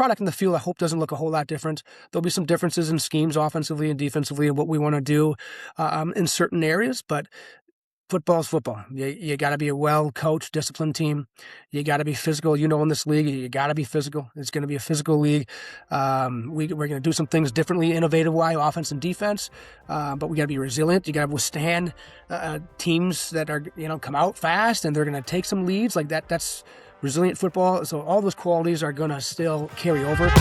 product in the field, I hope, doesn't look a whole lot different. There'll be some differences in schemes offensively and defensively and what we want to do in certain areas, but football's football. You got to be a well-coached, disciplined team. You got to be physical. In this league, you got to be physical. It's going to be a physical league. We're going to do some things differently, innovative-wise, offense and defense. But we got to be resilient. You got to withstand teams that are, come out fast and they're going to take some leads like that. That's resilient football. So all those qualities are going to still carry over.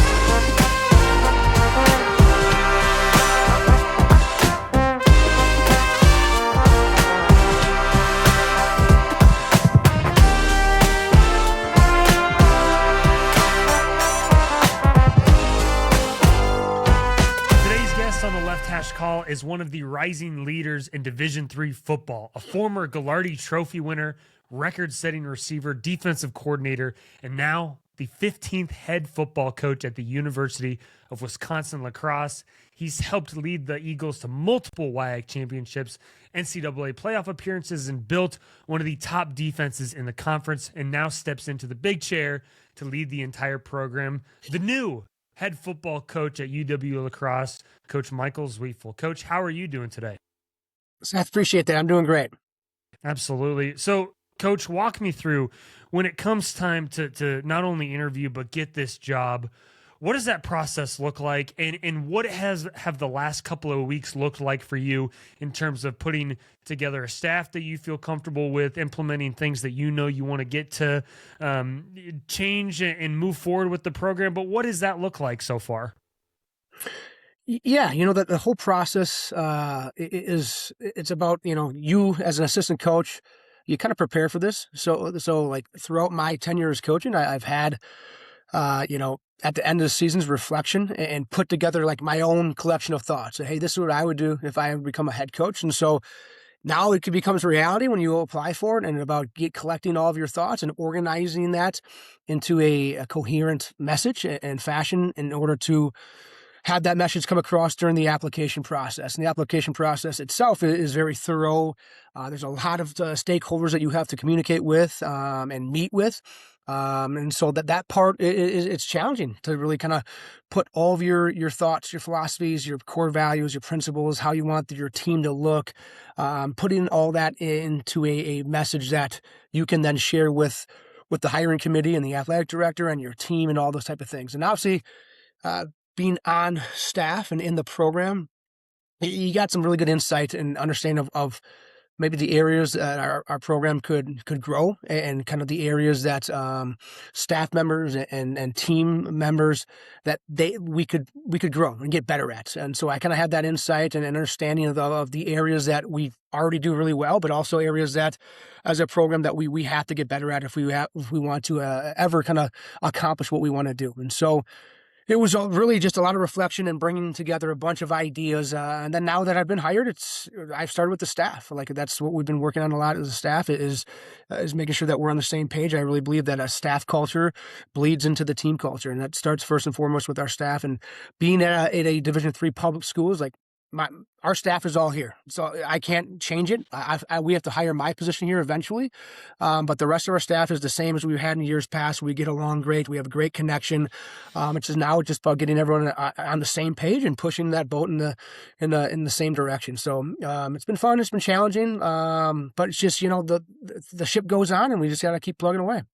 On the Left Hash Call is one of the rising leaders in Division III football, a former Gallardi Trophy winner, record-setting receiver, defensive coordinator, and now the 15th head football coach at the University of Wisconsin-La Crosse. He's helped lead the Eagles to multiple WIAC championships, NCAA playoff appearances, and built one of the top defenses in the conference, and now steps into the big chair to lead the entire program. The new head football coach at UW-La Crosse, Coach Michael Zweifel. Coach, how are you doing today? I appreciate that. I'm doing great. Absolutely. So, Coach, walk me through when it comes time to not only interview but get this job. What does that process look like, and what have the last couple of weeks looked like for you in terms of putting together a staff that you feel comfortable with, implementing things that you want to get to change and move forward with the program? But what does that look like so far? Yeah, that the whole process it's about, you as an assistant coach, you kind of prepare for this. So like throughout my tenure as coaching, I've had, at the end of the season's reflection and put together like my own collection of thoughts. Hey, this is what I would do if I ever become a head coach. And so now it becomes reality when you apply for it, and about collecting all of your thoughts and organizing that into a coherent message and fashion in order to have that message come across during the application process. And the application process itself is very thorough. There's a lot of stakeholders that you have to communicate with and meet with. And so that part it's challenging to really kind of put all of your thoughts, your philosophies, your core values, your principles, how you want your team to look, putting all that into a message that you can then share with the hiring committee and the athletic director and your team and all those type of things. And obviously, being on staff and in the program, you got some really good insight and understanding of maybe the areas that our program could grow, and kind of the areas that staff members and team members that we could grow and get better at. And so I kind of had that insight and understanding of the areas that we already do really well, but also areas that as a program that we have to get better at if we want to ever kind of accomplish what we want to do. And so it was really just a lot of reflection and bringing together a bunch of ideas. And then now that I've been hired, I've started with the staff. Like that's what we've been working on a lot as a staff is making sure that we're on the same page. I really believe that a staff culture bleeds into the team culture. And that starts first and foremost with our staff. And being at a Division III public school is like, our staff is all here, so I can't change it. We have to hire my position here eventually, but the rest of our staff is the same as we've had in years past. We get along great. We have a great connection. It's now just about getting everyone on the same page and pushing that boat in the same direction. So it's been fun. It's been challenging, but it's just the ship goes on, and we just got to keep plugging away.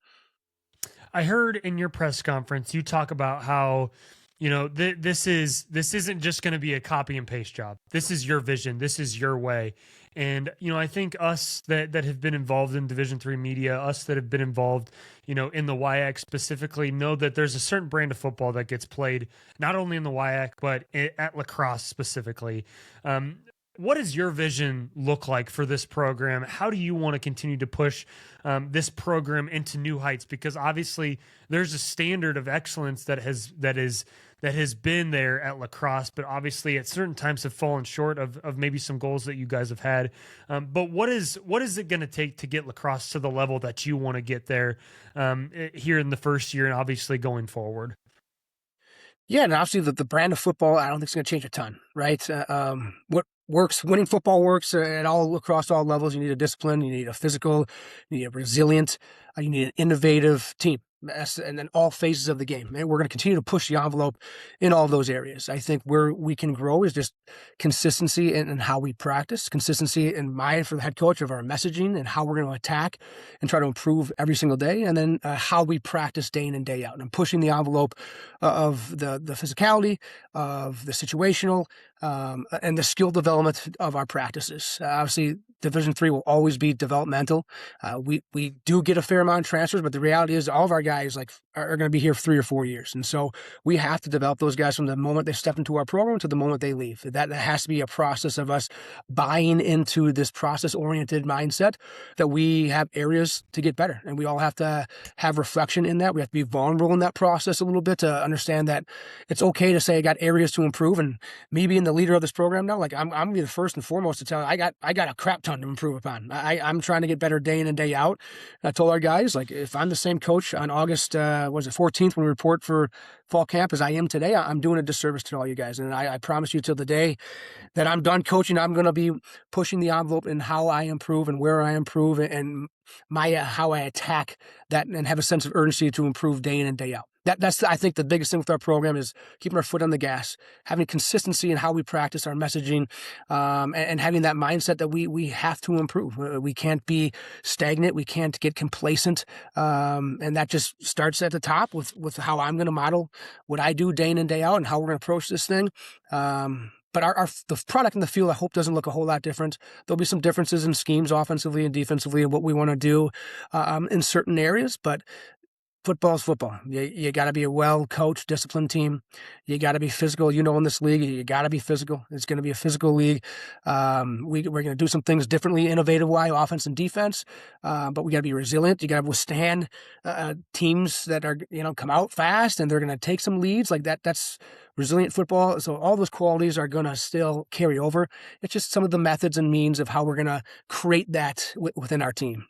I heard in your press conference you talk about how this isn't just going to be a copy and paste job. This is your vision. This is your way. And, I think us that have been involved in Division III media, us that have been involved, in the WIAC specifically, know that there's a certain brand of football that gets played not only in the WIAC, but at La Crosse specifically. What does your vision look like for this program? How do you want to continue to push this program into new heights? Because obviously there's a standard of excellence that has been there at La Crosse, but obviously at certain times have fallen short of maybe some goals that you guys have had. But what is it going to take to get La Crosse to the level that you want to get there here in the first year and obviously going forward? Yeah, and obviously the brand of football, I don't think it's going to change a ton, right? What works, winning football works across all levels. You need a discipline, you need a physical, you need a resilient, you need an innovative team. and then all phases of the game. And we're going to continue to push the envelope in all those areas. I think where we can grow is just consistency in how we practice, consistency for the head coach of our messaging and how we're going to attack and try to improve every single day. And then how we practice day in and day out. And I'm pushing the envelope of the physicality, of the situational, and the skill development of our practices. Obviously, Division III will always be developmental. We do get a fair amount of transfers, but the reality is all of our guys are going to be here for 3 or 4 years, and so we have to develop those guys from the moment they step into our program to the moment they leave. That has to be a process of us buying into this process-oriented mindset that we have areas to get better, and we all have to have reflection in that. We have to be vulnerable in that process a little bit to understand that it's okay to say I got areas to improve. And me being the leader of this program now, like I'm gonna be the first and foremost to tell you, I got a crap ton to improve upon. I'm trying to get better day in and day out. I told our guys, like, if I'm the same coach on August 14th when we report for fall camp as I am today, I'm doing a disservice to all you guys. And I promise you, till the day that I'm done coaching, I'm going to be pushing the envelope in how I improve and where I improve and how I attack that and have a sense of urgency to improve day in and day out. That's I think the biggest thing with our program is keeping our foot on the gas, having consistency in how we practice our messaging, and having that mindset that we have to improve. We can't be stagnant. We can't get complacent, and that just starts at the top with how I'm going to model what I do day in and day out and how we're going to approach this thing. But the product in the field, I hope, doesn't look a whole lot different. There'll be some differences in schemes offensively and defensively and what we want to do in certain areas, but football's football. You got to be a well-coached, disciplined team. You got to be physical. In this league, you got to be physical. It's going to be a physical league. We're going to do some things differently, innovative-wise, offense and defense. But we got to be resilient. You got to withstand teams that are, come out fast and they're going to take some leads like that. That's resilient football. So all those qualities are going to still carry over. It's just some of the methods and means of how we're going to create that within our team.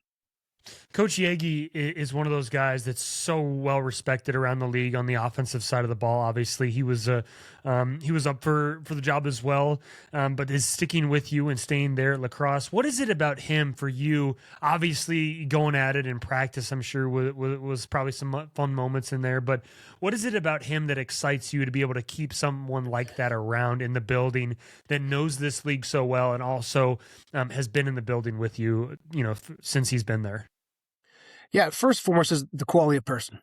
Coach Yagi is one of those guys that's so well respected around the league on the offensive side of the ball. Obviously, he was up for the job as well, but is sticking with you and staying there at La Crosse. What is it about him for you? Obviously, going at it in practice, I'm sure was probably some fun moments in there. But what is it about him that excites you to be able to keep someone like that around in the building that knows this league so well and also has been in the building with you, since he's been there? Yeah, first and foremost is the quality of person.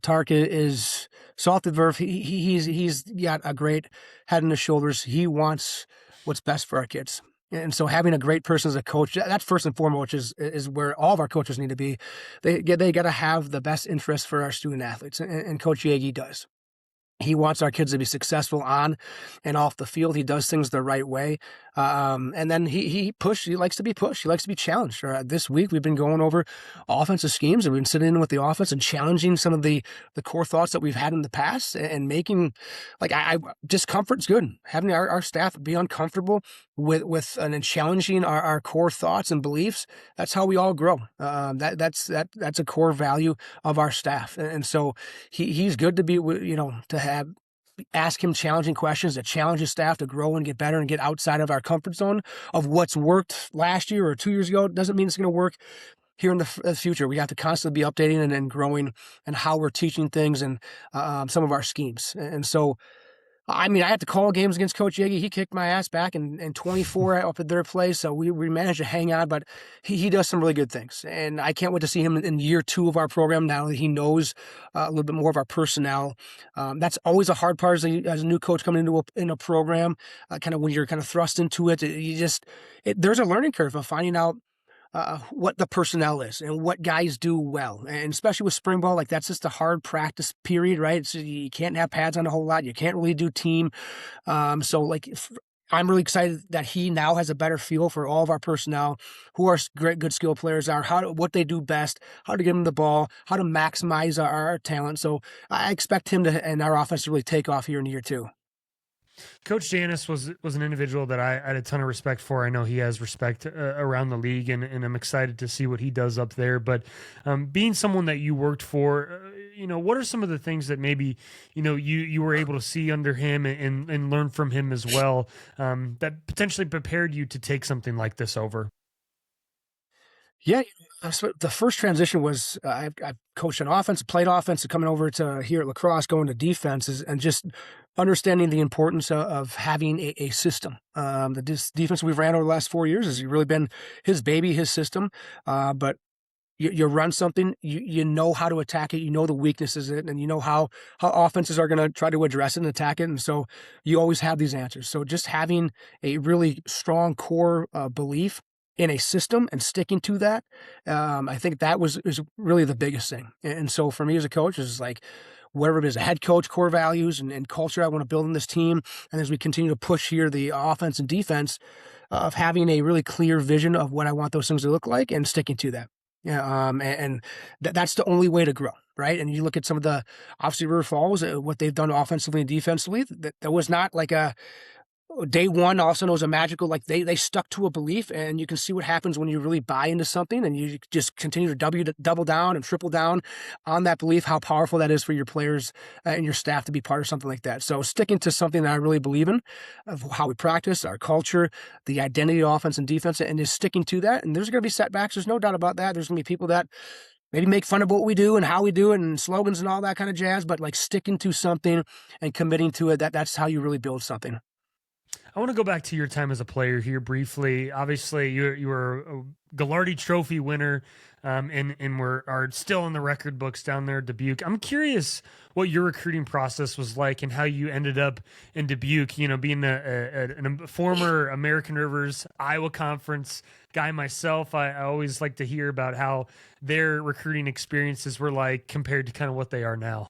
Tark is salt of the earth. He's got a great head on his shoulders. He wants what's best for our kids. And so having a great person as a coach, that's first and foremost, is where all of our coaches need to be. They got to have the best interest for our student athletes, and Coach Yagi does. He wants our kids to be successful on and off the field. He does things the right way. And then he likes to be pushed. He likes to be challenged. This week, we've been going over offensive schemes and we've been sitting in with the offense and challenging some of the core thoughts that we've had in the past and making, discomfort's good. Having our staff be uncomfortable with and challenging our core thoughts and beliefs. That's how we all grow. That's a core value of our staff. And so he's good to be, ask him challenging questions, to challenge his staff to grow and get better and get outside of our comfort zone of what's worked last year or 2 years ago. It doesn't mean it's going to work here in the future. We have to constantly be updating and growing and how we're teaching things and some of our schemes. And so, I had to call games against Coach Yagi. He kicked my ass back in 24 up at their place, so we managed to hang on, but he does some really good things. And I can't wait to see him in year 2 of our program now that he knows a little bit more of our personnel. That's always a hard part as a new coach coming into a program, kind of when you're kind of thrust into it. There's a learning curve of finding out what the personnel is and what guys do well. And especially with spring ball, that's just a hard practice period, right? So you can't have pads on a whole lot. You can't really do team. I'm really excited that he now has a better feel for all of our personnel, who our great, good skill players are, what they do best, how to give them the ball, how to maximize our talent. So I expect him and our offense to really take off here in year 2. Coach Janis was an individual that I had a ton of respect for. I know he has respect around the league, and I'm excited to see what he does up there. But being someone that you worked for, what are some of the things that maybe, you were able to see under him and learn from him as well, that potentially prepared you to take something like this over? Yeah, so the first transition was I've coached on offense, played offense, coming over to here at La Crosse, going to defenses, and just understanding the importance of having a system. The defense we've ran over the last 4 years has really been his baby, his system. But you run something, you know how to attack it, you know the weaknesses in it, and you know how offenses are going to try to address it and attack it. And so you always have these answers. So just having a really strong core belief in a system and sticking to that, I think that is really the biggest thing. And so for me as a coach, is like whatever it is, a head coach, core values and culture I want to build in this team. And as we continue to push here the offense and defense, of having a really clear vision of what I want those things to look like and sticking to that. Yeah, and that's the only way to grow, right? And you look at some of the, obviously, River Falls, what they've done offensively and defensively. That was not like a day one. All of a sudden, it was a magical. Like they stuck to a belief, and you can see what happens when you really buy into something, and you just continue to double down and triple down on that belief. How powerful that is for your players and your staff to be part of something like that. So sticking to something that I really believe in, of how we practice, our culture, the identity of offense and defense, and just sticking to that. And there's going to be setbacks. There's no doubt about that. There's going to be people that maybe make fun of what we do and how we do it and slogans and all that kind of jazz, but like sticking to something and committing to it, that's how you really build something. I want to go back to your time as a player here briefly. Obviously, you were a Gallardi Trophy winner, and are still in the record books down there at Dubuque. I'm curious what your recruiting process was like and how you ended up in Dubuque. You know, being a former American Rivers Iowa Conference guy myself, I always like to hear about how their recruiting experiences were like compared to kind of what they are now.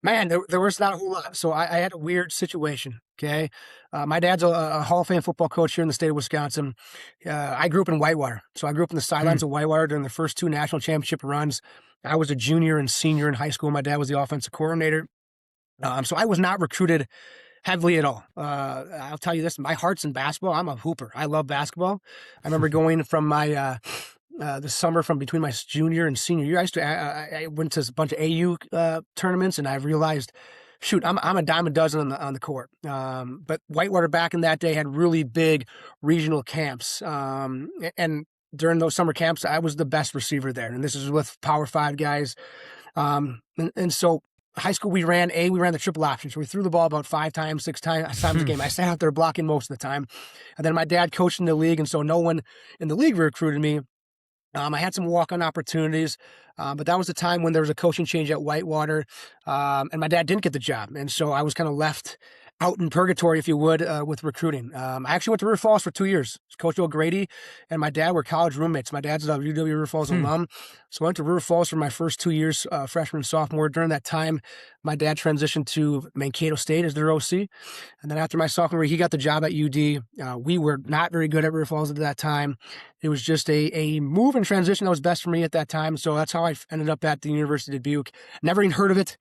Man, there was not a whole lot. So I had a weird situation. Okay. My dad's a Hall of Fame football coach here in the state of Wisconsin. I grew up in Whitewater. So I grew up in the Hmm. sidelines of Whitewater during the first two national championship runs. I was a junior and senior in high school. My dad was the offensive coordinator. So I was not recruited heavily at all. I'll tell you this, my heart's in basketball. I'm a hooper. I love basketball. I remember going from my the summer from between my junior and senior year. I went to a bunch of AU tournaments, and I realized, shoot, I'm a dime a dozen on the court. But Whitewater back in that day had really big regional camps, and during those summer camps, I was the best receiver there. And this is with Power Five guys. And so high school, we ran the triple option. So we threw the ball about 5 times, 6 times a game. I sat out there blocking most of the time. And then my dad coached in the league. And so no one in the league recruited me. I had some walk-on opportunities, but that was the time when there was a coaching change at Whitewater, and my dad didn't get the job. And so I was kind of left out in purgatory, if you would, with recruiting. I actually went to River Falls for 2 years. Coach O'Grady and my dad were college roommates. My dad's a UW River Falls Hmm. alum. So I went to River Falls for my first 2 years, freshman and sophomore. During that time, my dad transitioned to Mankato State as their OC. And then after my sophomore year, he got the job at UD. We were not very good at River Falls at that time. It was just a move and transition that was best for me at that time. So that's how I ended up at the University of Dubuque. Never even heard of it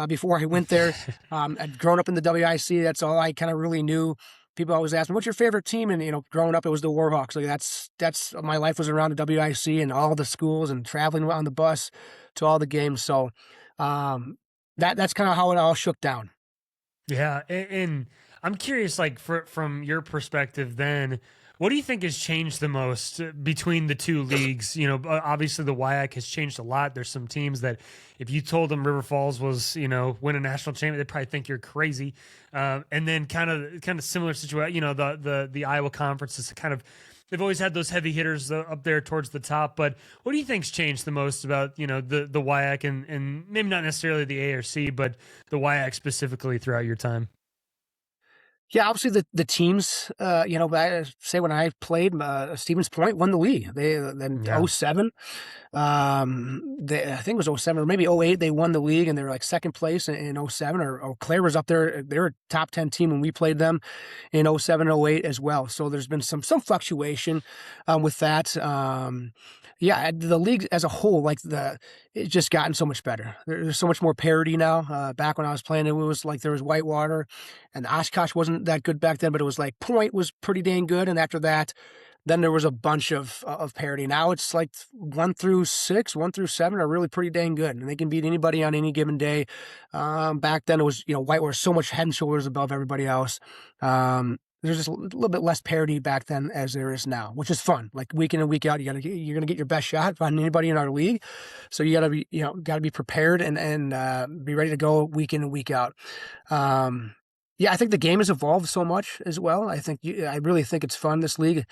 before I went there. I'd grown up in the WIC. That's all I kind of really knew. People always ask me, "What's your favorite team?" And growing up, it was the Warhawks. Like that's my life was around the WIC and all the schools and traveling on the bus to all the games. So um, that's kind of how it all shook down. Yeah, and I'm curious, like from your perspective, then, what do you think has changed the most between the two leagues? You know, obviously the WIAC has changed a lot. There's some teams that, if you told them River Falls was, win a national championship, they'd probably think you're crazy. And then kind of similar situation. You know, the Iowa Conference is kind of, they've always had those heavy hitters up there towards the top. But what do you think's changed the most about the WIAC and maybe not necessarily the ARC, but the WIAC specifically throughout your time? Yeah, obviously the teams, I say when I played, Stevens Point won the league. They then Yeah. '07, I think it was '07 or maybe '08. They won the league and they were like second place in '07. Or Eau Claire was up there. They were a top 10 team when we played them in '07, '08 as well. So there's been some fluctuation with that. Yeah, the league as a whole, it's just gotten so much better. There's so much more parity now. Back when I was playing, it was like there was Whitewater, and Oshkosh wasn't that good back then, but it was like Point was pretty dang good. And after that, then there was a bunch of parity. Now it's like 1 through 6, 1 through 7 are really pretty dang good, and they can beat anybody on any given day. Back then it was, Whitewater so much head and shoulders above everybody else. there's just a little bit less parity back then as there is now, which is fun. Like week in and week out, you're gonna get your best shot on anybody in our league, so you gotta be prepared and be ready to go week in and week out. Yeah, I think the game has evolved so much as well. I really think it's fun, this league,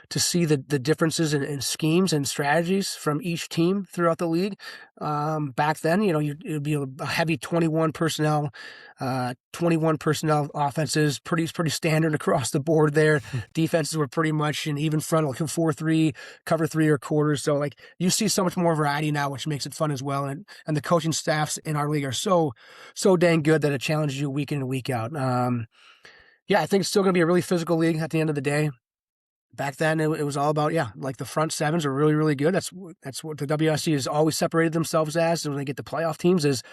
to see the differences in schemes and strategies from each team throughout the league. Back then, it'd be a heavy 21 personnel offenses, pretty standard across the board there. Defenses were pretty much an even front, like a 4-3, cover three or quarters. So like you see so much more variety now, which makes it fun as well. And the coaching staffs in our league are so dang good that it challenges you week in and week out. Yeah, I think it's still going to be a really physical league at the end of the day. Back then, it was all about, like the front sevens are really, really good. That's what the WSC has always separated themselves as. When they get to playoff teams, is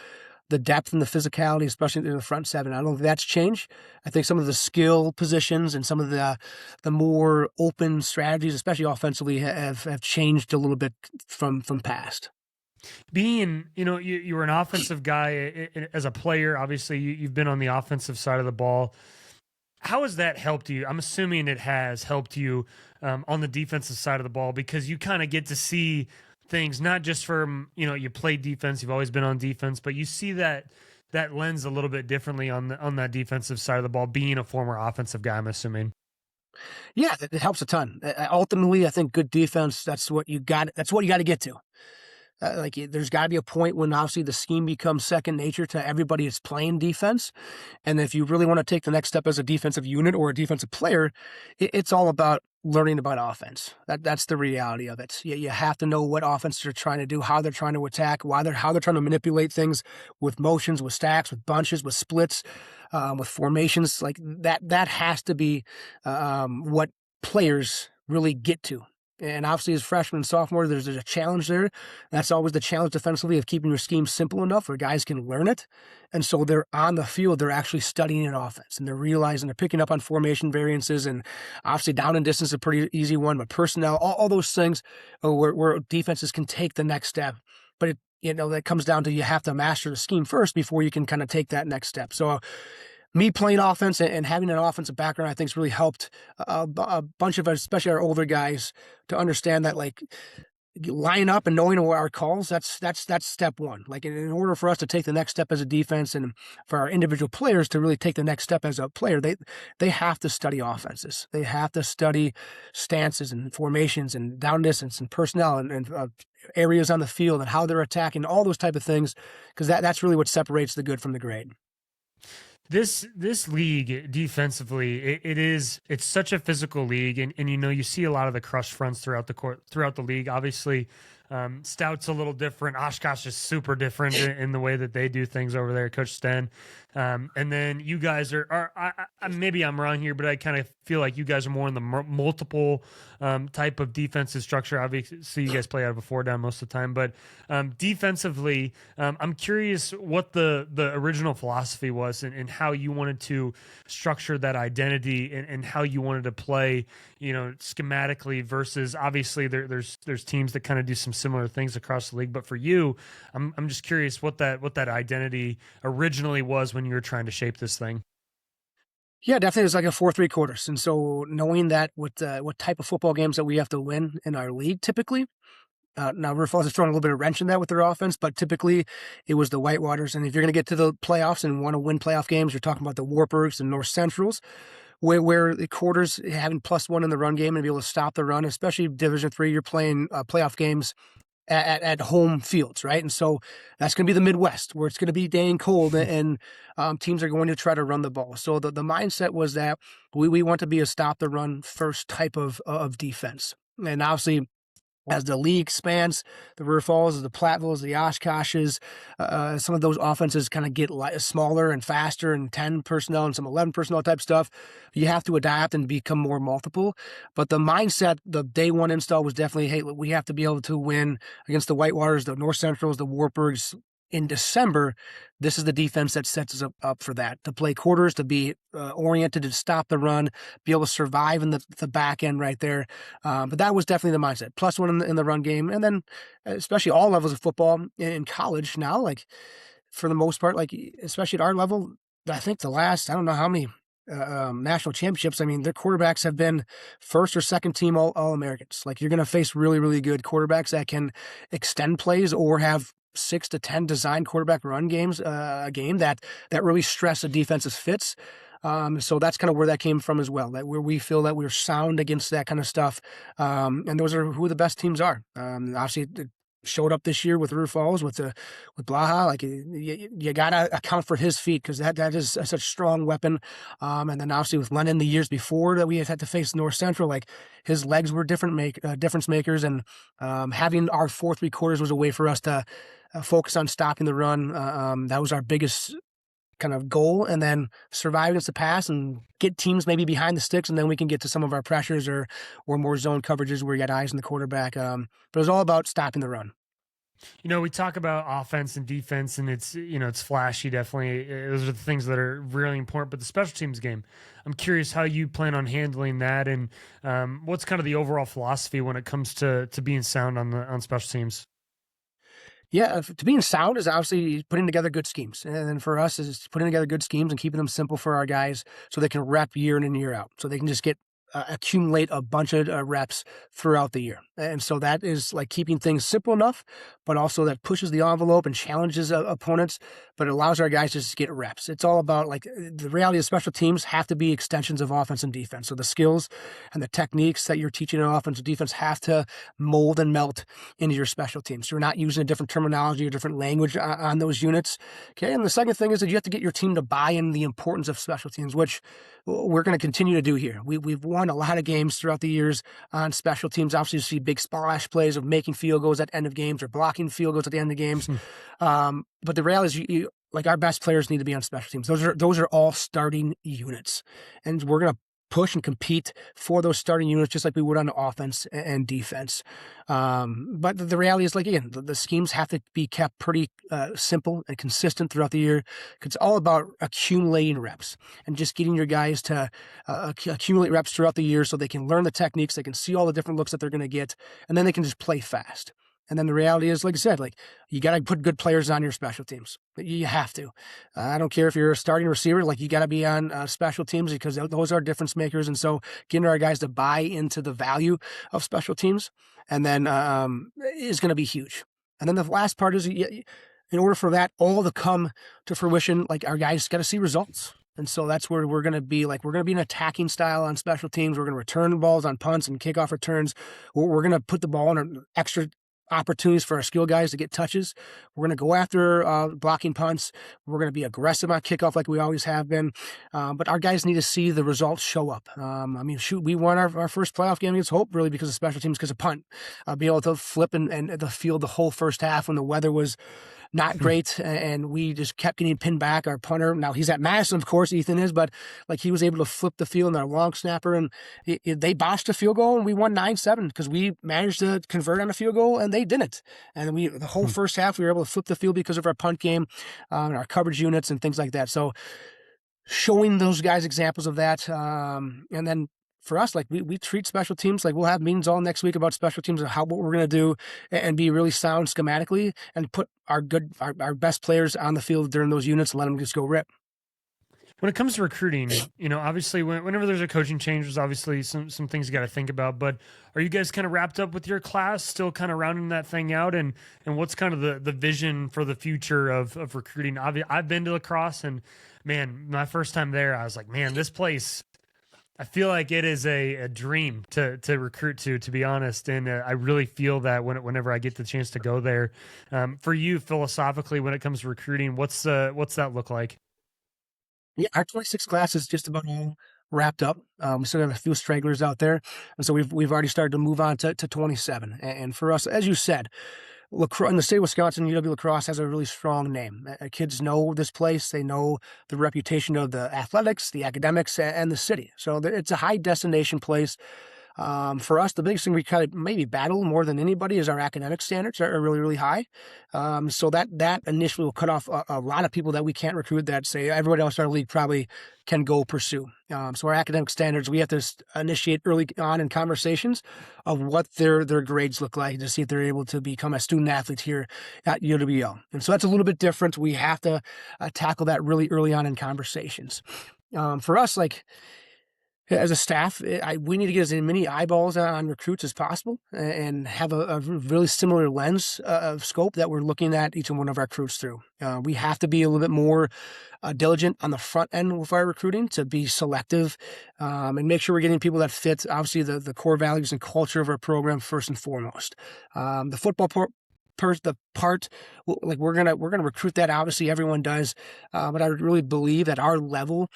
the depth and the physicality, especially in the front seven. I don't think that's changed. I think some of the skill positions and some of the more open strategies, especially offensively, have changed a little bit from past. Being, you were an offensive guy as a player. Obviously, you've been on the offensive side of the ball. How has that helped you? I'm assuming it has helped you on the defensive side of the ball, because you kind of get to see things, not just from, you play defense, you've always been on defense, but you see that lens a little bit differently on that defensive side of the ball, being a former offensive guy, I'm assuming. Yeah, it helps a ton. Ultimately, I think good defense, that's what you got to get to. There's got to be a point when obviously the scheme becomes second nature to everybody that's playing defense. And if you really want to take the next step as a defensive unit or a defensive player, it's all about learning about offense. That's the reality of it. You have to know what offense they're trying to do, how they're trying to attack, how they're trying to manipulate things with motions, with stacks, with bunches, with splits, with formations. Like that has to be what players really get to. And obviously, as freshmen and sophomore, there's a challenge there. That's always the challenge defensively, of keeping your scheme simple enough where guys can learn it. And so they're on the field, they're actually studying an offense, and they're realizing they're picking up on formation variances. And obviously, down and distance is a pretty easy one, but personnel, all those things where defenses can take the next step. But that comes down to, you have to master the scheme first before you can kind of take that next step. So me playing offense and having an offensive background, I think, has really helped a bunch of us, especially our older guys, to understand that, like, line up and knowing our calls, that's step one. Like, in order for us to take the next step as a defense, and for our individual players to really take the next step as a player, they have to study offenses. They have to study stances and formations and down distance and personnel and areas on the field and how they're attacking, all those type of things, because that's really what separates the good from the great. This league defensively, it's such a physical league, and you see a lot of the crush fronts throughout the league. Obviously, Stout's a little different. Oshkosh is super different in the way that they do things over there, Coach Sten. And then you guys are maybe I'm wrong here, but I kind of feel like you guys are more in the multiple type of defensive structure. Obviously, you guys play out of a 4-down most of the time, but defensively, I'm curious what the original philosophy was, and how you wanted to structure that identity, and how you wanted to play, schematically, versus obviously there's teams that kind of do some similar things across the league. But for you, I'm just curious what that identity originally was when you were trying to shape this thing. Yeah, definitely. It's like a 4-3 quarters. And so knowing that what type of football games that we have to win in our league typically, now River Falls is throwing a little bit of wrench in that with their offense, but typically it was the Whitewaters. And if you're going to get to the playoffs and want to win playoff games, you're talking about the Wartburgs and North Centrals, where the quarters, having +1 in the run game and be able to stop the run, especially Division III, you're playing playoff games at home fields, right? And so that's going to be the Midwest, where it's going to be dang cold, and teams are going to try to run the ball. So the mindset was that we want to be a stop the run first type of defense. And obviously, as the league expands, the River Falls, the Platteville's, the Oshkoshes, some of those offenses kind of get smaller and faster, and 10 personnel and some 11 personnel type stuff. You have to adapt and become more multiple. But the mindset, the day one install, was definitely, hey, we have to be able to win against the Whitewaters, the North Centrals, the Wartburgs in December. This is the defense that sets us up for that, to play quarters, to be oriented, to stop the run, be able to survive in the back end right there. But that was definitely the mindset. +1 in the run game. And then especially all levels of football in college now, like, for the most part, like, especially at our level, I think the last, I don't know how many, national championships, I mean, their quarterbacks have been first or second team All-Americans. Like, you're going to face really, really good quarterbacks that can extend plays or have 6 to 10 design quarterback run games, a game that really stress a defense's fits. So that's kind of where that came from as well, that where we feel that we're sound against that kind of stuff. And those are who the best teams are. Obviously, it showed up this year with River Falls, with Blaha. Like, you gotta account for his feet, because that is such a strong weapon. And then obviously with Lennon the years before that we had to face North Central, like, his legs were difference makers, and having our 4 3/4 was a way for us to focus on stopping the run. That was our biggest kind of goal, and then survive against the pass and get teams maybe behind the sticks, and then we can get to some of our pressures or more zone coverages where you got eyes on the quarterback. But it's all about stopping the run. We talk about offense and defense, and it's flashy. Definitely, those are the things that are really important. But the special teams game, I'm curious how you plan on handling that, and what's kind of the overall philosophy when it comes to being sound on special teams. Yeah, to being sound is obviously putting together good schemes. And then for us is putting together good schemes and keeping them simple for our guys so they can rep year in and year out. So they can just accumulate a bunch of reps throughout the year. And so that is like keeping things simple enough, but also that pushes the envelope and challenges opponents, but it allows our guys to just get reps. It's all about, like, the reality of special teams have to be extensions of offense and defense. So the skills and the techniques that you're teaching in offense and defense have to mold and melt into your special teams. So you're not using a different terminology or different language on those units. Okay. And the second thing is that you have to get your team to buy in the importance of special teams, which we're going to continue to do here. We've won a lot of games throughout the years on special teams. Obviously, you see big splash plays of making field goals at the end of games or blocking field goals at the end of games. But the reality is, like, our best players need to be on special teams. Those are all starting units, and we're going to push and compete for those starting units just like we would on offense and defense. But the reality is, like, again, the schemes have to be kept pretty simple and consistent throughout the year, because it's all about accumulating reps and just getting your guys to accumulate reps throughout the year so they can learn the techniques, they can see all the different looks that they're going to get, and then they can just play fast. And then the reality is, like I said, like, you got to put good players on your special teams. You have to. I don't care if you're a starting receiver, like, you got to be on special teams, because those are difference makers. And so getting our guys to buy into the value of special teams and then is going to be huge. And then the last part is, in order for that all to come to fruition, like, our guys got to see results. And so that's where we're going to be. Like, we're going to be an attacking style on special teams. We're going to return balls on punts and kickoff returns. We're going to put the ball in an extra opportunities for our skill guys to get touches. We're going to go after blocking punts. We're going to be aggressive on kickoff like we always have been. But our guys need to see the results show up. I mean, shoot, we won our first playoff game against Hope really because of special teams, because of punt. Be able to flip and the field the whole first half when the weather was not great, and we just kept getting pinned back. Our punter, now he's at Madison, of course, Ethan is, but like, he was able to flip the field, and our long snapper, and they botched a field goal, and we won 9-7 because we managed to convert on a field goal, and they didn't. And the whole first half, we were able to flip the field because of our punt game, and our coverage units and things like that. So showing those guys examples of that, and then for us, like, we treat special teams like we'll have meetings all next week about special teams and what we're going to do, and be really sound schematically, and put our best players on the field during those units and let them just go rip. When it comes to recruiting, obviously whenever there's a coaching change, there's obviously some things you got to think about, but are you guys kind of wrapped up with your class, still kind of rounding that thing out? And what's kind of the vision for the future of recruiting? I've been to La Crosse, and man, my first time there, I was like, man, this place, I feel like it is a dream to recruit to be honest. And I really feel that whenever I get the chance to go there. For you, philosophically, when it comes to recruiting, what's that look like? Yeah, our 26 class is just about all wrapped up. We still have a few stragglers out there, and so we've already started to move on to 27. And for us, as you said, La Crosse, in the state of Wisconsin, UW-La Crosse has a really strong name. Kids know this place. They know the reputation of the athletics, the academics, and the city. So it's a high destination place. For us, the biggest thing we kind of maybe battle more than anybody is our academic standards are really, really high. So that initially will cut off a lot of people that we can't recruit that say everybody else in our league probably can go pursue. So our academic standards, we have to initiate early on in conversations of what their grades look like to see if they're able to become a student athlete here at UWL. And so that's a little bit different. We have to tackle that really early on in conversations. For us, like as a staff, we need to get as many eyeballs on recruits as possible and have a really similar lens of scope that we're looking at each one of our recruits through. We have to be a little bit more diligent on the front end with our recruiting to be selective and make sure we're getting people that fit, obviously, the core values and culture of our program first and foremost. The football the part, like we're gonna recruit that. Obviously, everyone does, but I really believe at our level,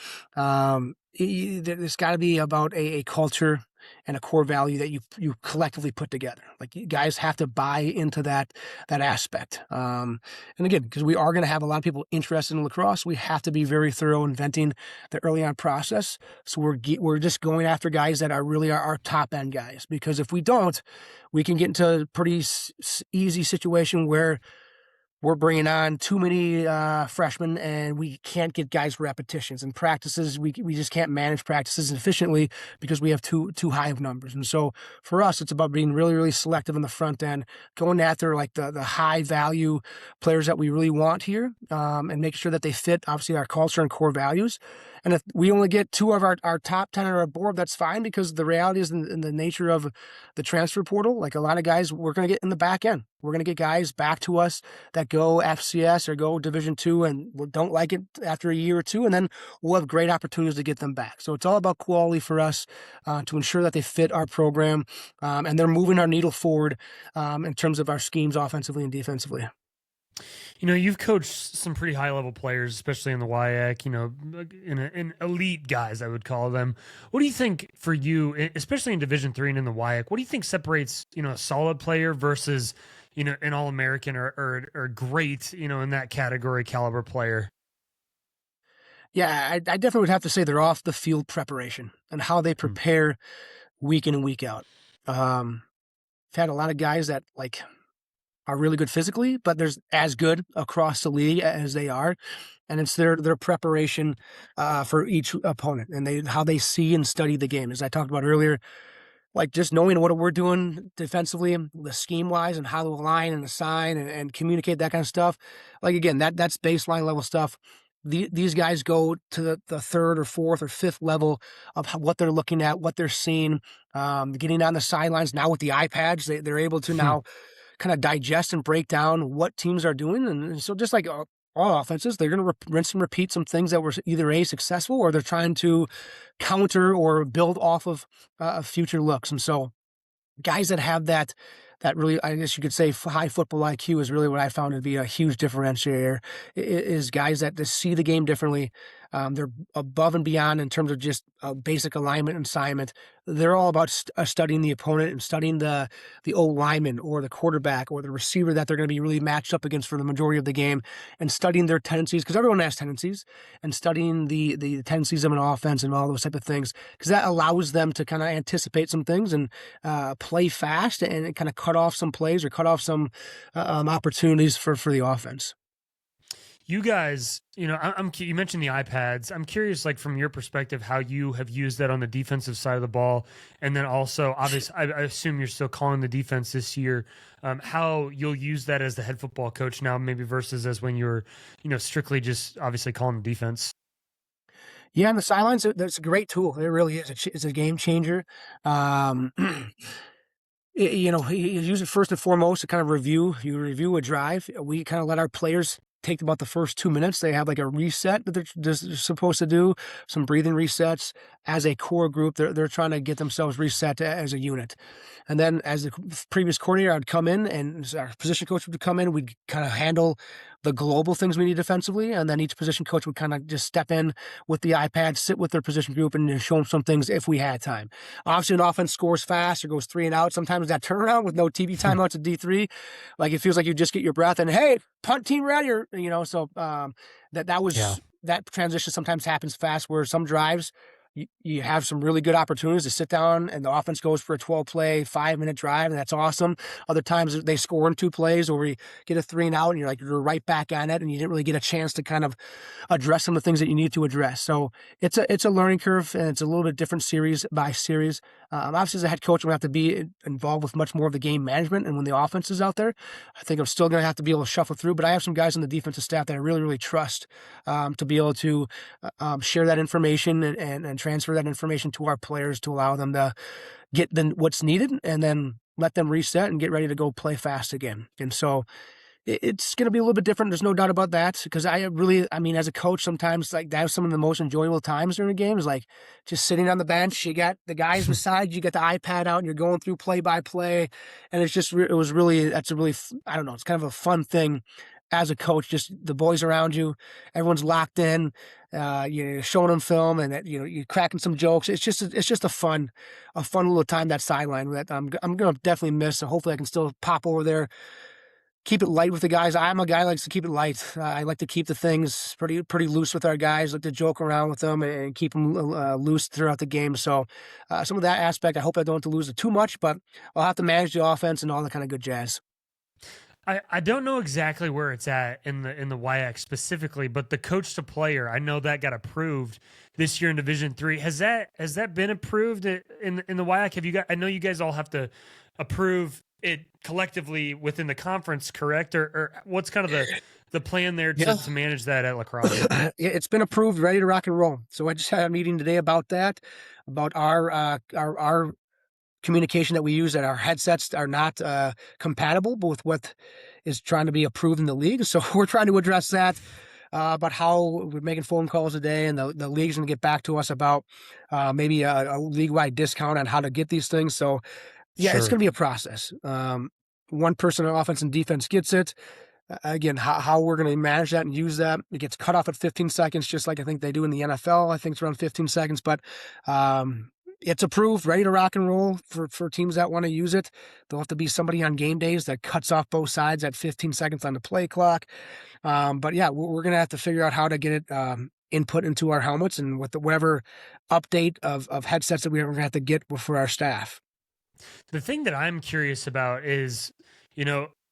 there's got to be about a culture and a core value that you collectively put together. Like you guys have to buy into that aspect. And again, because we are going to have a lot of people interested in lacrosse, we have to be very thorough in venting the early on process. So we're just going after guys that are really our top end guys. Because if we don't, we can get into a pretty easy situation where we're bringing on too many freshmen and we can't get guys repetitions and practices. We just can't manage practices efficiently because we have too high of numbers. And so for us, it's about being really, really selective in the front end, going after like the high value players that we really want here, and make sure that they fit obviously our culture and core values. And if we only get 2 of our top 10 on our board, that's fine, because the reality is in the nature of the transfer portal, like a lot of guys, we're going to get in the back end. We're going to get guys back to us that go FCS or go Division II and don't like it after a year or two, and then we'll have great opportunities to get them back. So it's all about quality for us to ensure that they fit our program and they're moving our needle forward in terms of our schemes offensively and defensively. You've coached some pretty high level players, especially in the WIAC, in elite guys, I would call them. What do you think for you, especially in Division III and in the WIAC, what do you think separates, a solid player versus, an All-American or great, in that category caliber player? Yeah, I definitely would have to say they're off the field preparation and how they Hmm. prepare week in and week out. I've had a lot of guys that like are really good physically, but there's as good across the league as they are. And it's their preparation for each opponent and how they see and study the game. As I talked about earlier, like just knowing what we're doing defensively, the scheme wise, and how to align and assign and communicate that kind of stuff. Like again, that's baseline level stuff. These guys go to the third or fourth or fifth level of what they're looking at, what they're seeing, getting on the sidelines now with the iPads. They're able to now kind of digest and break down what teams are doing. And so just like all offenses, they're going to rinse and repeat some things that were either A, successful, or they're trying to counter or build off of future looks. And so guys that have that really, I guess you could say, high football IQ is really what I found to be a huge differentiator, is guys that just see the game differently. They're above and beyond in terms of just basic alignment and assignment. They're all about studying the opponent and studying the old lineman or the quarterback or the receiver that they're going to be really matched up against for the majority of the game, and studying their tendencies, because everyone has tendencies, and studying the tendencies of an offense and all those type of things, because that allows them to kind of anticipate some things and play fast and kind of cut off some plays or cut off some opportunities for the offense. You guys, you mentioned the iPads. I'm curious, like from your perspective, how you have used that on the defensive side of the ball, and then also, obviously, I assume you're still calling the defense this year. How you'll use that as the head football coach now, maybe versus as when you're, strictly just obviously calling the defense. Yeah, on the sidelines, that's a great tool. It really is. It's a game changer. Um, you use it first and foremost to kind of review. You review a drive. We kind of let our players take about the first 2 minutes. They have like a reset that they're just supposed to do, some breathing resets. As a core group, they're trying to get themselves reset as a unit. And then as the previous coordinator, I'd come in and our position coach would come in. We'd kind of handle the global things we need defensively. And then each position coach would kind of just step in with the iPad, sit with their position group and show them some things if we had time. Obviously, an offense scores fast or goes 3 and out. Sometimes that turnaround with no TV timeouts at D3, like it feels like you just get your breath and, hey, punt team ready, or, so Yeah. that transition sometimes happens fast where some drives, you have some really good opportunities to sit down and the offense goes for a 12-play, 5-minute drive, and that's awesome. Other times they score in 2 plays, or we get a 3 and out and you're right back on it and you didn't really get a chance to kind of address some of the things that you need to address. So it's a learning curve, and it's a little bit different series by series. Obviously, as a head coach, I'm going to have to be involved with much more of the game management. And when the offense is out there, I think I'm still going to have to be able to shuffle through. But I have some guys on the defensive staff that I really, really trust to be able to share that information and transfer that information to our players to allow them to get what's needed and then let them reset and get ready to go play fast again. And so it's going to be a little bit different. There's no doubt about that. Because I mean, as a coach, sometimes like that was some of the most enjoyable times during the game is like just sitting on the bench. You got the guys beside you, got the iPad out, and you're going through play by play. And it's just, it was really, that's a really, I don't know, it's kind of a fun thing as a coach, just the boys around you, everyone's locked in, you're showing them film and you're cracking some jokes. It's just a fun little time, that sideline that I'm going to definitely miss. So hopefully I can still pop over there, keep it light with the guys. I'm a guy who likes to keep it light. I like to keep the things pretty loose with our guys, like to joke around with them and keep them loose throughout the game. So some of that aspect, I hope I don't have to lose it too much, but I'll have to manage the offense and all that kind of good jazz. I don't know exactly where it's at in the YX specifically, but the coach to player, I know that got approved this year in Division III. Has that been approved in the YX? Have you got? I know you guys all have to approve it collectively within the conference, correct? Or what's kind of the plan there to manage that at La Crosse? It's been approved, ready to rock and roll. So I just had a meeting today about that, about our communication that we use, that our headsets are not compatible with what is trying to be approved in the league. So we're trying to address that. About how we're making phone calls a day, and the league's going to get back to us about maybe a league-wide discount on how to get these things. So, yeah, it's Sure. going to be a process. One person on offense and defense gets it. Again, how we're going to manage that and use that. It gets cut off at 15 seconds, just like I think they do in the NFL. I think it's around 15 seconds, but it's approved, ready to rock and roll for teams that want to use it. There'll have to be somebody on game days that cuts off both sides at 15 seconds on the play clock. But yeah, we're going to have to figure out how to get it input into our helmets and with whatever update of headsets that we're going to have to get for our staff. The thing that I'm curious about is,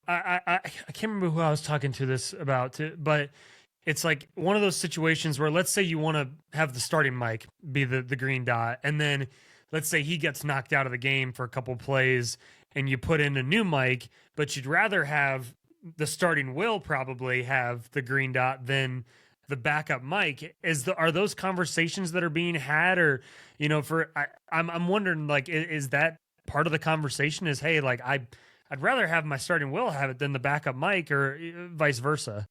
I can't remember who I was talking to this about, but it's like one of those situations where, let's say you want to have the starting mic be the green dot, and then let's say he gets knocked out of the game for a couple plays and you put in a new mic, but you'd rather have the starting will probably have the green dot than the backup mic. Are those conversations that are being had, or, I'm wondering, like, is that part of the conversation is, hey, like I'd rather have my starting will have it than the backup mic, or vice versa?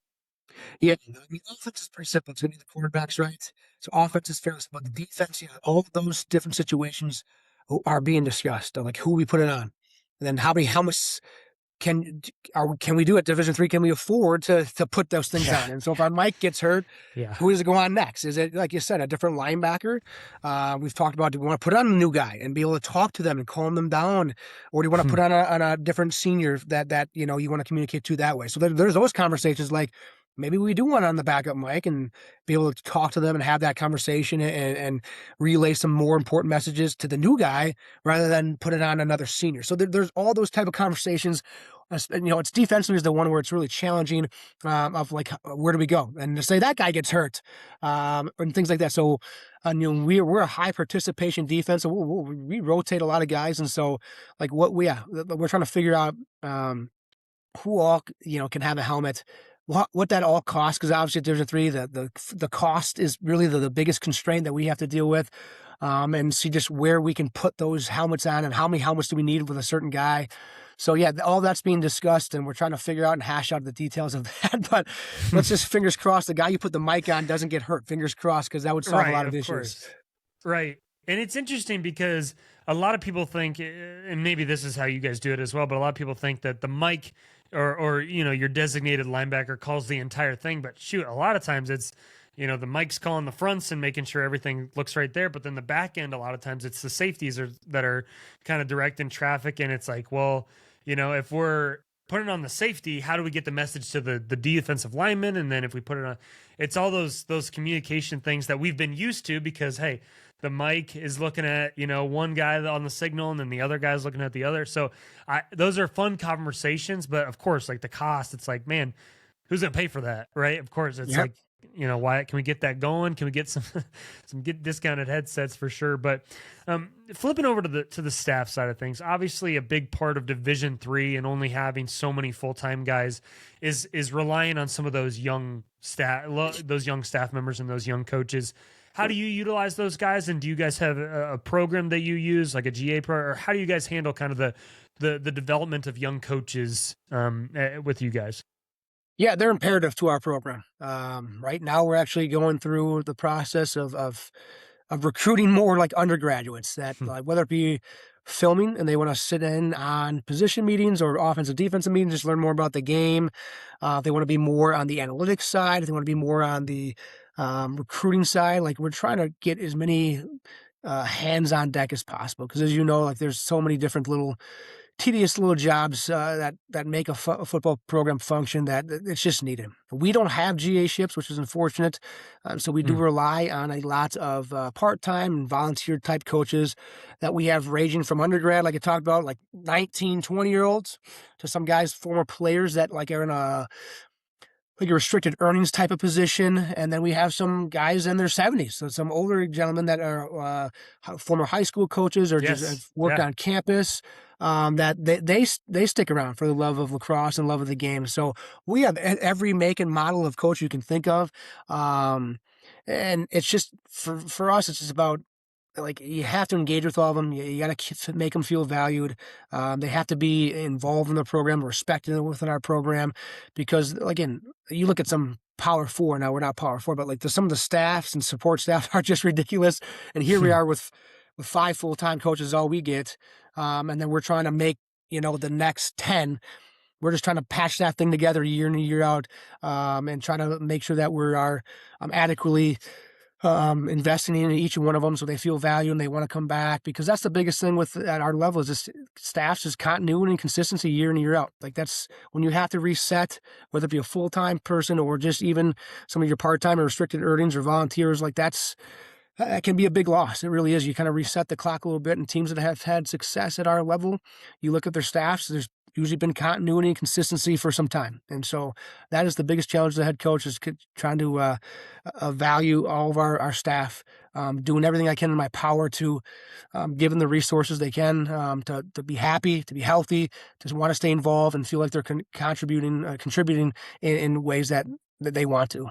Yeah, I mean, offense is pretty simple. It's going to be the quarterbacks, right? So offense is fairly simple. The defense, yeah, all of those different situations are being discussed. Like who we put it on, and then how many helmets can we do at Division III? Can we afford to put those things on? And so if our mic gets hurt, Yeah. who does it go on next? Is it, like you said, a different linebacker? We've talked about, do we want to put on a new guy and be able to talk to them and calm them down, or do you want to put on a different senior that you want to communicate to that way? So there's those conversations. Like maybe we do want on the backup mic and be able to talk to them and have that conversation and relay some more important messages to the new guy rather than put it on another senior. So there's all those type of conversations. It's defensively is the one where it's really challenging, of like, where do we go? And to say that guy gets hurt, and things like that. So, we're a high participation defense. So we rotate a lot of guys. And so like we're trying to figure out, who all, can have a helmet, what that all costs. Cause obviously at Division III, the cost is really the biggest constraint that we have to deal with. And see just where we can put those helmets on and how many helmets do we need with a certain guy. So yeah, all that's being discussed, and we're trying to figure out and hash out the details of that. But let's just fingers crossed the guy you put the mic on doesn't get hurt. Fingers crossed, because that would solve a lot of issues. Course. Right. And it's interesting because a lot of people think, and maybe this is how you guys do it as well, but a lot of people think that the mic or your designated linebacker calls the entire thing. But shoot, a lot of times it's, the mic's calling the fronts and making sure everything looks right there. But then the back end, a lot of times it's the safeties that are kind of directing traffic. And it's like, well, if we're putting on the safety, how do we get the message to the defensive lineman? And then if we put it on, it's all those communication things that we've been used to, because, hey, the mic is looking at, one guy on the signal and then the other guy's looking at the other. So those are fun conversations, but of course, like the cost, it's like, man, who's going to pay for that? Right. Of course. It's like, Wyatt, can we get that going? Can we get some get discounted headsets for sure? But flipping over to the staff side of things, obviously a big part of Division III and only having so many full-time guys is relying on some of those young staff members and those young coaches. How do you utilize those guys? And do you guys have a program that you use, like a GA pro, or how do you guys handle kind of the development of young coaches with you guys? Yeah, they're imperative to our program. Right now, we're actually going through the process of recruiting more like undergraduates that, like, whether it be filming and they want to sit in on position meetings or offensive defensive meetings, just learn more about the game. If they want to be more on the analytics side, if they want to be more on the recruiting side, like, we're trying to get as many hands on deck as possible. Because, as you know, like, there's so many different little tedious little jobs that make a football program function that it's just needed. We don't have GA ships, which is unfortunate. So we do rely on a lot of part-time and volunteer type coaches that we have, ranging from undergrad, like I talked about, like 19, 20-year-olds, to some guys, former players that like are in a restricted earnings type of position. And then we have some guys in their 70s. So some older gentlemen that are former high school coaches or just have worked on campus, that they stick around for the love of lacrosse and love of the game. So we have every make and model of coach you can think of. And it's just, for us, it's just about, like, you have to engage with all of them. You got to make them feel valued. They have to be involved in the program, respected within our program, because, again, you look at some Power Four. Now, we're not Power Four, but like some of the staffs and support staff are just ridiculous. And here we are with 5 full-time coaches, all we get. And then we're trying to make, the next 10. We're just trying to patch that thing together year in and year out, and trying to make sure that we are adequately investing in each one of them so they feel value and they want to come back, because that's the biggest thing at our level is this staff's is continuity and consistency year in and year out. Like, that's when you have to reset, whether it be a full-time person or just even some of your part-time or restricted earnings or volunteers, like that can be a big loss. It really is. You kind of reset the clock a little bit, and teams that have had success at our level, you look at their staffs, there's usually been continuity and consistency for some time. And so that is the biggest challenge of the head coach, is trying to value all of our staff, doing everything I can in my power to give them the resources they can, to be happy, to be healthy, to want to stay involved and feel like they're contributing in ways that they want to.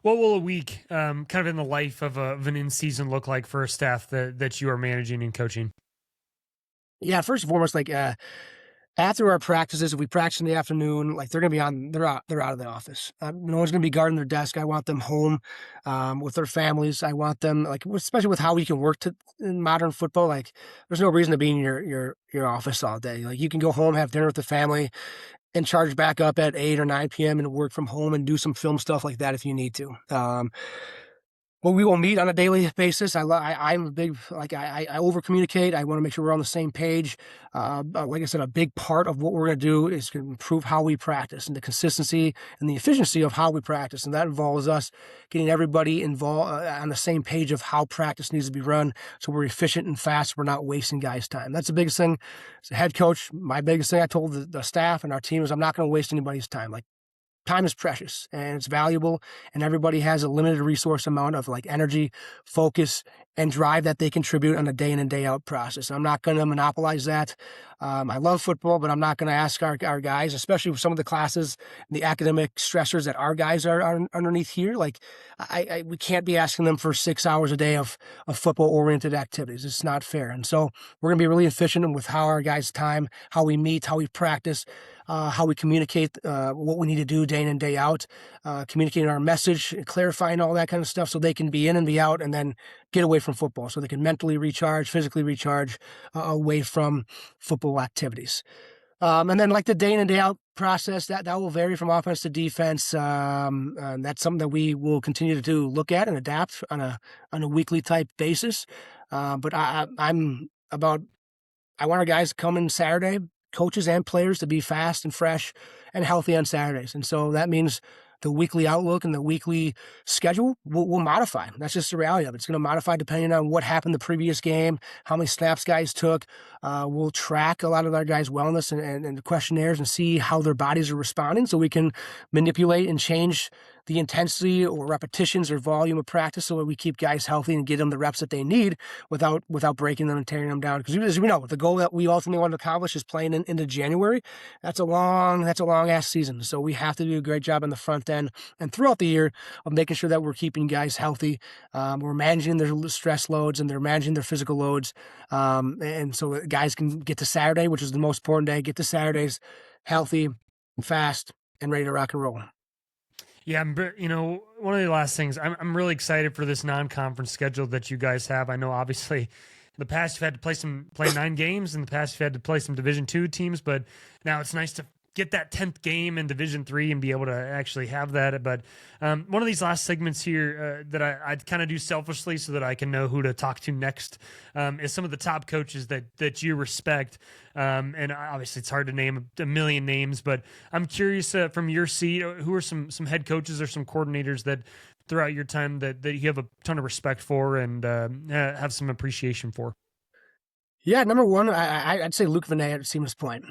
What will a week kind of in the life of an in-season look like for a staff that you are managing and coaching? Yeah, first and foremost, like, after our practices, if we practice in the afternoon, like, they're out of the office. No one's going to be guarding their desk. I want them home with their families. I want them, like, especially with how we can work in modern football, like, there's no reason to be in your office all day. Like, you can go home, have dinner with the family, and charge back up at 8 or 9 p.m. and work from home and do some film stuff like that if you need to. Well, we will meet on a daily basis. I'm a big, like, I over communicate. I want to make sure we're on the same page. Like I said, a big part of what we're going to do is to improve how we practice and the consistency and the efficiency of how we practice. And that involves us getting everybody involved on the same page of how practice needs to be run, so we're efficient and fast. We're not wasting guys' time. That's the biggest thing. As a head coach, my biggest thing I told the staff and our team is, I'm not going to waste anybody's time. Like, time is precious and it's valuable, and everybody has a limited resource amount of, like, energy, focus, and drive that they contribute on a day in and day out process. I'm not going to monopolize that. I love football, but I'm not going to ask our guys, especially with some of the classes and the academic stressors that our guys are underneath here. Like, we can't be asking them for 6 hours a day of football oriented activities. It's not fair. And so we're going to be really efficient with how our guys' time, how we meet, how we practice, how we communicate what we need to do day in and day out, communicating our message, clarifying all that kind of stuff so they can be in and be out, and then get away from football so they can mentally recharge, physically recharge away from football activities. And then, like, the day in and day out process, that will vary from offense to defense. And that's something that we will continue to look at and adapt on a weekly type basis. But I want our guys to come in Saturday, coaches and players, to be fast and fresh and healthy on Saturdays. And so that means the weekly outlook and the weekly schedule will modify. That's just the reality of it. It's going to modify depending on what happened the previous game, how many snaps guys took. We'll track a lot of our guys' wellness and the questionnaires and see how their bodies are responding, so we can manipulate and change the intensity or repetitions or volume of practice so that we keep guys healthy and get them the reps that they need without breaking them and tearing them down. Because as we know, the goal that we ultimately want to accomplish is playing into January. That's a long ass season. So we have to do a great job on the front end and throughout the year of making sure that we're keeping guys healthy. We're managing their stress loads and they're managing their physical loads. And so guys can get to Saturday, which is the most important day, get to Saturdays healthy, fast, and ready to rock and roll. Yeah, one of the last things, I'm really excited for this non-conference schedule that you guys have. I know obviously in the past you've had to play 9 games. In the past you've had to play some Division II teams, but now it's nice to get that 10th game in Division III and be able to actually have that. But one of these last segments here that I kind of do selfishly so that I can know who to talk to next is some of the top coaches that you respect. And obviously it's hard to name a million names, but I'm curious from your seat, who are some head coaches or some coordinators that throughout your time that you have a ton of respect for and have some appreciation for? Yeah, number one, I'd say Luke Vinay at Stevens Point.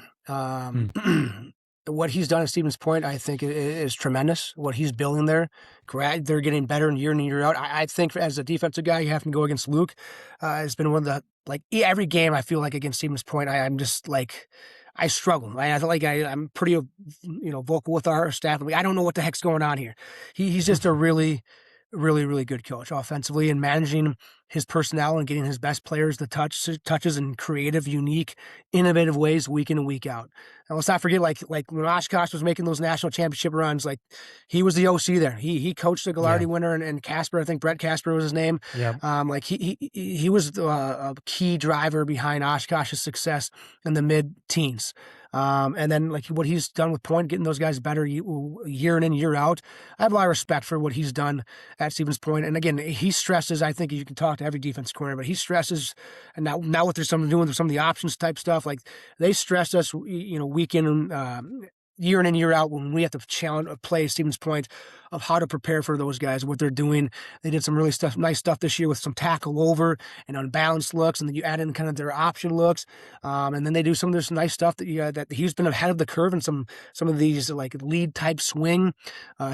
What he's done at Stevens Point, I think, is tremendous. What he's building there, they're getting better year in and year out. I think as a defensive guy, you have to go against Luke. It's been one of the every game I feel like against Stevens Point, I'm just like I struggle. I feel like I'm pretty vocal with our staff. I don't know what the heck's going on here. He's just a really good coach offensively and managing his personnel and getting his best players the touches in creative, unique, innovative ways week in and week out. And let's not forget, like when Oshkosh was making those national championship runs, like he was the OC there. He coached the Gallardi winner and Casper. I think Brett Casper was his name. Yeah. He was a key driver behind Oshkosh's success in the mid-teens. And then like what he's done with Point, getting those guys better year in and year out. I have a lot of respect for what he's done at Stevens Point. And again, he stresses, I think you can talk to every defense coordinator, but he stresses, and now what they're doing with some of the options type stuff, like they stress us, week in year in and year out when we have to play Stevens Point of how to prepare for those guys, what they're doing. They did some really nice stuff this year with some tackle over and unbalanced looks, and then you add in kind of their option looks, and then they do some of this nice stuff that he's been ahead of the curve in some of these like lead type swing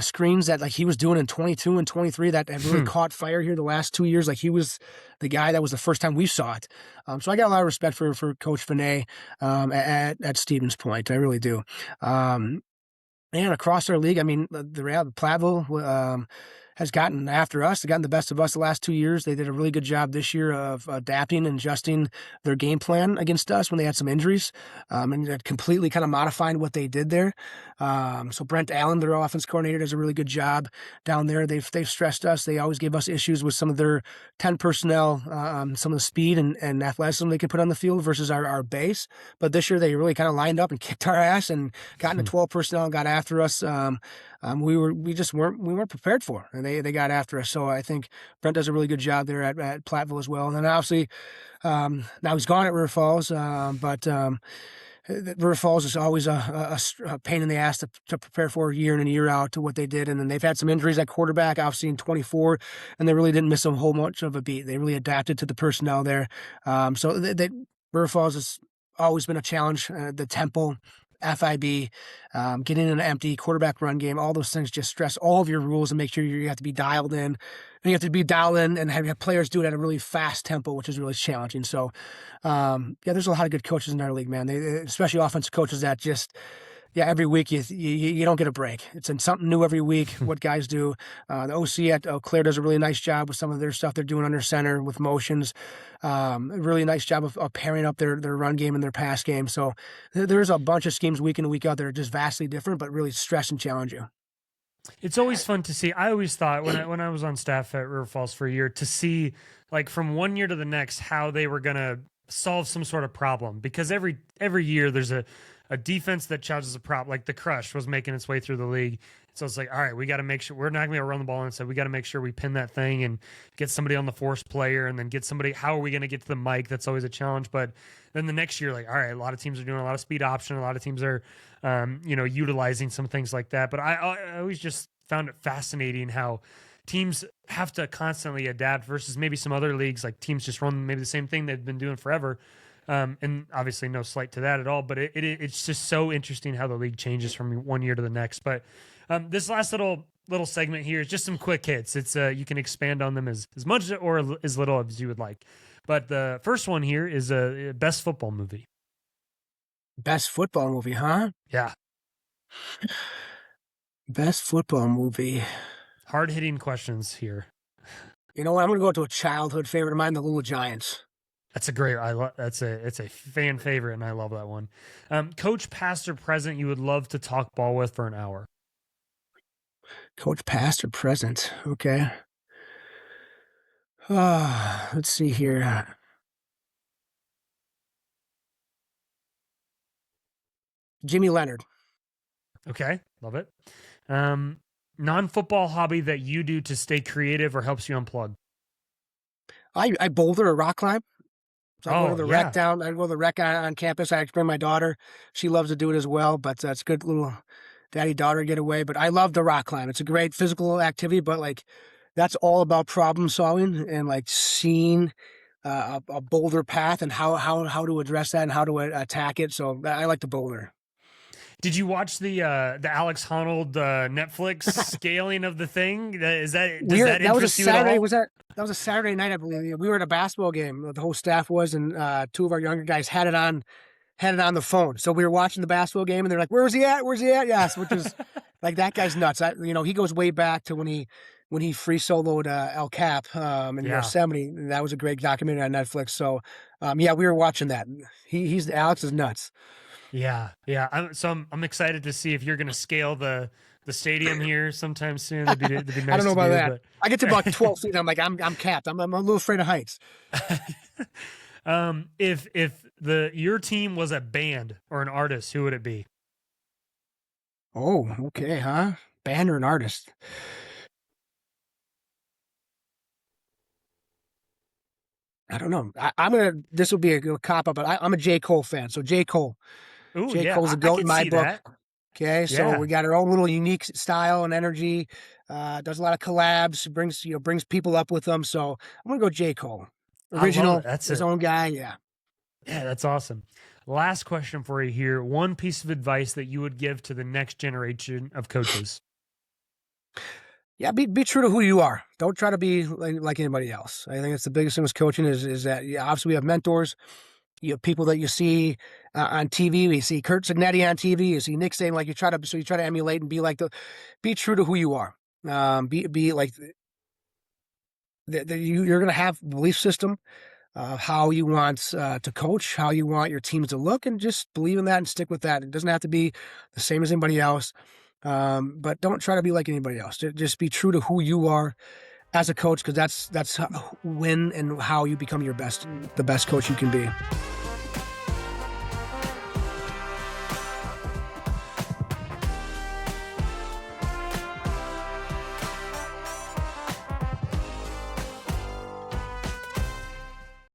screens that like he was doing in 22 and 23 that have really caught fire here the last 2 years. Like he was the guy that was the first time we saw it. So I got a lot of respect for Coach Vinay at Stevens Point. I really do. And across our league, I mean, the Platteville has gotten after us. They've gotten the best of us the last 2 years. They did a really good job this year of adapting and adjusting their game plan against us when they had some injuries, and completely kind of modifying what they did there. So Brent Allen, their offense coordinator, does a really good job down there. They've stressed us. They always give us issues with some of their 10 personnel, some of the speed and athleticism they can put on the field versus our base. But this year they really kind of lined up and kicked our ass and got into 12 personnel and got after us. We weren't prepared for, and they got after us. So I think Brent does a really good job there at Platteville as well. And then obviously, now he's gone at River Falls, but River Falls is always a pain in the ass to prepare for year in and year out to what they did. And then they've had some injuries at quarterback, obviously in 24, and they really didn't miss a whole much of a beat. They really adapted to the personnel there. So River Falls has always been a challenge. The tempo, FIB, getting an empty quarterback run game, all those things just stress all of your rules and make sure you have to be dialed in. And you have to be dialed in and have players do it at a really fast tempo, which is really challenging. So, there's a lot of good coaches in our league, man. Especially offensive coaches that just, every week you don't get a break. It's in something new every week. What guys do. The OC at Eau Claire does a really nice job with some of their stuff they're doing under center with motions. A really nice job of pairing up their run game and their pass game. So there's a bunch of schemes week in and week out that are just vastly different, but really stress and challenge you. It's always fun to see. I always thought when I was on staff at River Falls for a year to see like from one year to the next how they were going to solve some sort of problem, because every year there's a defense that challenges a problem. Like the Crush was making its way through the league. So it's like, all right, we got to make sure we're not going to run the ball. And so we got to make sure we pin that thing and get somebody on the force player and then get somebody. How are we going to get to the mic? That's always a challenge. But then the next year, like, all right, a lot of teams are doing a lot of speed option. A lot of teams are, utilizing some things like that. But I always just found it fascinating how teams have to constantly adapt versus maybe some other leagues, like teams just run maybe the same thing they've been doing forever. And obviously no slight to that at all, but it's just so interesting how the league changes from one year to the next. But this last little little segment here. It's just some quick hits. It's you can expand on them as much or as little as you would like. But the first one here is a best football movie. Best football movie, huh? Yeah. Best football movie. Hard hitting questions here. You know what? I'm going to go to a childhood favorite of mine, The Little Giants. That's a great. It's a fan favorite, and I love that one. Coach, past or present, you would love to talk ball with for an hour. Coach, past or present? Okay. Let's see here. Jimmy Leonard. Okay, love it. Non-football hobby that you do to stay creative or helps you unplug. I boulder or rock climb. So I go to the yeah. rec down. I go to the rec on campus. I bring my daughter. She loves to do it as well, but that's a good little daddy-daughter getaway. But I love the rock climb. It's a great physical activity, but like that's all about problem solving and like seeing a boulder path and how to address that and how to attack it. So I like the boulder. Did you watch the Alex Honnold Netflix scaling of the thing? Does that interest you at all? That was a Saturday night, I believe. We were at a basketball game. The whole staff was, and two of our younger guys had it on the phone. So we were watching the basketball game, and they're like, "Where's he at? Where's he at?" Yes, which is like that guy's nuts. He goes way back to when he free soloed El Cap in Yosemite. And that was a great documentary on Netflix. So we were watching that. Alex is nuts. Yeah. I'm excited to see if you're going to scale the stadium here sometime soon. That'd be nice. I don't know about that. But... I get to about 12 feet. I'm like, I'm capped. I'm a little afraid of heights. If your team was a band or an artist, who would it be? Oh, okay, huh? Band or an artist? I don't know. This will be a cop up, but I'm a J. Cole fan. So J. Cole. Ooh, J. Cole's a goat in my book. That. Okay, so we got our own little unique style and energy. Does a lot of collabs. Brings people up with them. So I'm gonna go J. Cole, original. That's his own guy. Yeah. Yeah, that's awesome. Last question for you here. One piece of advice that you would give to the next generation of coaches. Yeah, be true to who you are. Don't try to be like anybody else. I think it's the biggest thing with coaching is that obviously we have mentors. You have people that you see on TV. We see Kurt Signetti on TV. You see Nick saying you try to emulate and be true to who you are. Be like you're going to have a belief system, how you want to coach, how you want your teams to look, and just believe in that and stick with that. It doesn't have to be the same as anybody else, but don't try to be like anybody else. Just be true to who you are as a coach, because that's when and how you become the best coach you can be.